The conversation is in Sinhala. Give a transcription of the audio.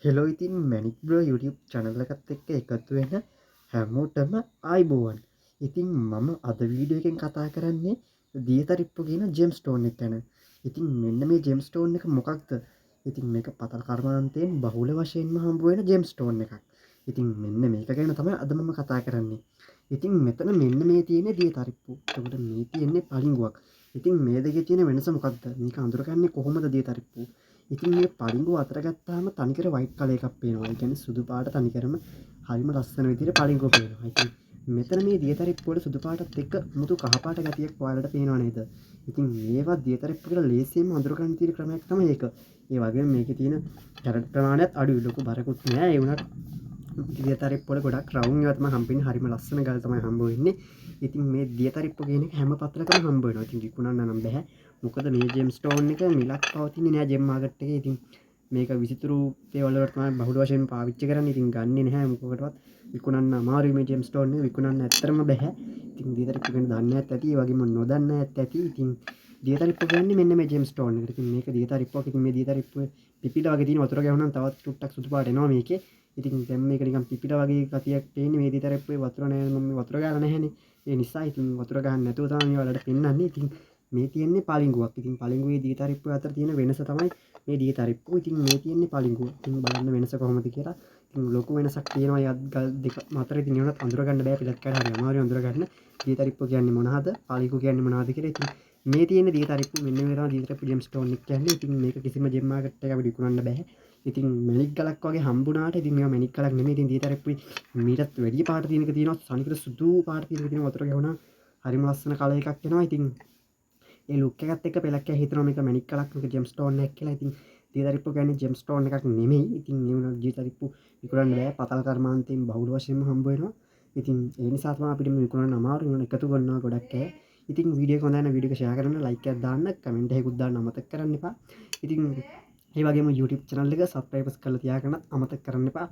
හෙලෝ ඉතින් මැනික් බ්‍රෝ YouTube channel එකත් එක්ක එකතු වෙන හැමෝටම ආයිබෝවන්. ඉතින් මම අද වීඩියෝ එකෙන් කතා කරන්නේ දියතරිප්පු කියන ජේම්ස් ස්ටෝන් එක ගැන. ඉතින් මෙන්න මේ ජේම්ස් ස්ටෝන් එක මොකක්ද? ඉතින් මේක පතල් කර්මාන්තයෙන් බහුල වශයෙන්ම හම්බ වෙන ජේම්ස් ස්ටෝන් එකක්. ඉතින් මෙන්න මේක ගැන තමයි අද මම කතා කරන්නේ. ඉතින් මෙතන මෙන්න මේ තියෙන්නේ දියතරිප්පු. එතකොට මේ තියෙන්නේ පලිංගුවක්. ඉතින් මේ දෙකේ තියෙන වෙනස මොකක්ද? මේක අඳුරගන්නේ කොහොමද දියතරිප්පු? ඉතින් මේ පලිංගුව අතර ගත්තාම තනිකර වයිට් කලර් එකක් පේනවා. ඒ කියන්නේ සුදු පාට තනිකරම හරිම ලස්සන විදිහට පලිංගුව පේනවා. ඉතින් මෙතන මේ දියතරිප්පු වල සුදු පාටත් එක්ක මුතු කහ පාට ගතියක් ඔයාලට පේනව නේද? ඉතින් මේවා දියතරිප්පු කියලා ලේසියෙන්ම අඳුරගන්න තියෙන ක්‍රමයක් තමයි ඒක. ඒ වගේම මේකේ තියෙන කැරට් ප්‍රමාණයත් අඩුයි. ලොකු බරකුත් නෑ. ඒ වුණාට දියතරිප්පු වල ගොඩක් රවුම් ඒවා තමයි හම්බෙන්නේ. හරිම ලස්සන ගල් තමයි හම්බ වෙන්නේ. ඉතින් මේ දියතරිප්පු කියන එක හැම පත්‍රකම හම්බ වෙනවා. ඉතින් විකුණන්න නම් බෑ. මොකද මේ ජේම්ස් ස්ටෝන් එක මිලක් පවතින්නේ නෑ ජෙම් මාකට් එකේ. ඉතින් මේක විසිතුරු දේවල් වලට තමයි බහුල වශයෙන් පාවිච්චි කරන්නේ. ඉතින් ගන්නෙ නැහැ මොකකටවත්. විකුණන්න අමාරුයි මේ ජේම්ස් ස්ටෝන් එක. විකුණන්න ඇත්තටම බෑ. ඉතින් දියතරිප්පු ගැන දන්නේ නැත් ඇති. ඒ වගේම නොදන්න ඇත් ඇති. ඉතින් දියතරිප්පු කියන්නේ මෙන්න මේ ජේම්ස් ස්ටෝන් එක. ඉතින් මේක දියතරිප්පුවක්. ඉතින් මේ දියතරිප්පුවේ පිපිලා වගේ තියෙන වතුර ගැහුනම තවත් චුට්ටක් සුදු පාට එනවා මේකේ. ඉතින් දැන් මේක නිකන් පිපිලා වගේ ගතියක් පේන්නේ. මේ දියතරිප්පුවේ වතුර නැහැ. මම වතුර ගාලා නැහැනේ. ඒ නිසා ඉතින් වතුර ගහන්න නැතුව තමයි මේ වලට පෙන්වන්නේ. ඉතින් මේ තියෙන්නේ පලිංගුවක්. ඉතින් පලිංගුවේ දියතරිප්පුව අතර තියෙන වෙනස තමයි මේ දියතරිප්පුව. ඉතින් මේ තියෙන්නේ පලිංගුව. ඉතින් බලන්න වෙනස කොහොමද කියලා. ඉතින් ලොකු වෙනසක් තියෙනවා යත් ගල් දෙක අතර. ඉතින් ඒවත් අඳුර ගන්න බෑ. පිටත් කාට හරි අමාරුයි අඳුර ගන්න. දියතරිප්පුව කියන්නේ මොනවද? පලිංගුව කියන්නේ මොනවද කියලා. ඉතින් මේ තියෙන දියතරිප්පුව මෙන්න මේ තමයි දියතරිප්පු ජේම්ස් ස්ටෝන් එක කියන්නේ. ඉතින් මේක කිසිම ජෙම් මාකට් එකක අපිට විකුණන්න බෑ. ඉතින් මැණික් ගලක් වගේ හම්බුණාට ඉතින් මේවා මැණික් ගලක් නෙමෙයි. ඉතින් දියතරිප්පුවේ මීටත් වැඩි පාට තියෙනක තියෙනවා. සනිකර සුදු පාට තියෙනක තියෙනවා. වතුර ගැහුණා හරිම ලස්සන කලර් එකක් එනවා. ඉතින් ඒ ලුක් එකත් එක්ක පෙලක් හිතනවා මේක මැණික් කලක් මේක ජෙම්ස් ස්ටෝන් එකක් කියලා. ඉතින් දියතරිප්පු කියන්නේ ජෙම්ස් ස්ටෝන් එකක් නෙමෙයි. ඉතින් ඒ වුණා දියතරිප්පු විකුණන්න බෑ. පතල් කර්මාන්තයෙන් බහුල වශයෙන්ම හම්බ වෙනවා. ඉතින් ඒ නිසා තමයි අපිට මේ විකුණන්න අමාරු වෙන එකතු කරනවා ගොඩක් අය. ඉතින් වීඩියෝ එක හොඳයි නම් වීඩියෝ එක ෂෙයා කරන්න, ලයික් එකක් දාන්න, කමෙන්ට් එකකුත් දාන්න අමතක කරන්න එපා. ඉතින් ඒ වගේම YouTube channel එක subscribe කරලා තියාගන්න අමතක කරන්න එපා.